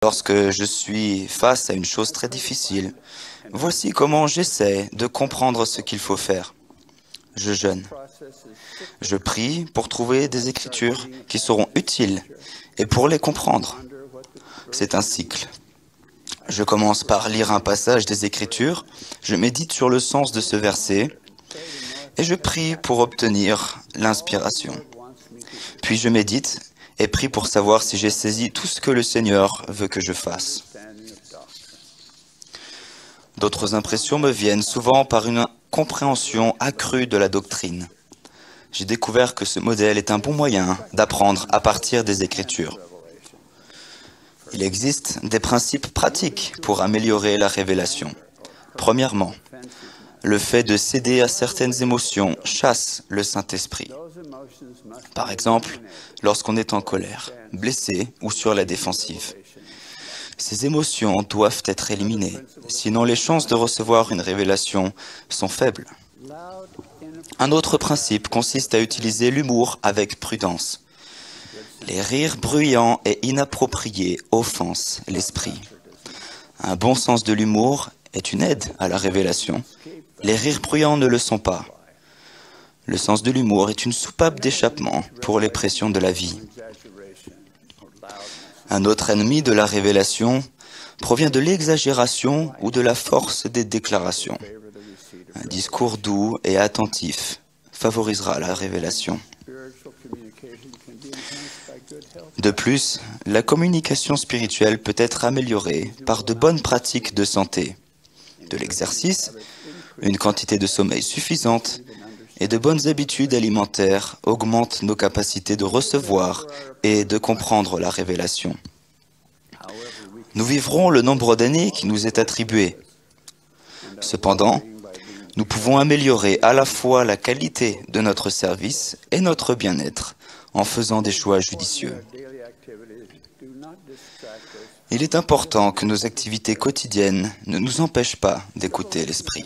Lorsque je suis face à une chose très difficile, voici comment j'essaie de comprendre ce qu'il faut faire. Je jeûne. Je prie pour trouver des écritures qui seront utiles et pour les comprendre. C'est un cycle. Je commence par lire un passage des Écritures, je médite sur le sens de ce verset et je prie pour obtenir l'inspiration. Puis je médite et prie pour savoir si j'ai saisi tout ce que le Seigneur veut que je fasse. D'autres impressions me viennent souvent par une compréhension accrue de la doctrine. J'ai découvert que ce modèle est un bon moyen d'apprendre à partir des Écritures. Il existe des principes pratiques pour améliorer la révélation. Premièrement, le fait de céder à certaines émotions chasse le Saint-Esprit. Par exemple, lorsqu'on est en colère, blessé ou sur la défensive. Ces émotions doivent être éliminées, sinon les chances de recevoir une révélation sont faibles. Un autre principe consiste à utiliser l'humour avec prudence. Les rires bruyants et inappropriés offensent l'esprit. Un bon sens de l'humour est une aide à la révélation. Les rires bruyants ne le sont pas. Le sens de l'humour est une soupape d'échappement pour les pressions de la vie. Un autre ennemi de la révélation provient de l'exagération ou de la force des déclarations. Un discours doux et attentif favorisera la révélation. De plus, la communication spirituelle peut être améliorée par de bonnes pratiques de santé, de l'exercice, une quantité de sommeil suffisante et de bonnes habitudes alimentaires augmentent nos capacités de recevoir et de comprendre la révélation. Nous vivrons le nombre d'années qui nous est attribué. Cependant, nous pouvons améliorer à la fois la qualité de notre service et notre bien-être en faisant des choix judicieux. Il est important que nos activités quotidiennes ne nous empêchent pas d'écouter l'Esprit.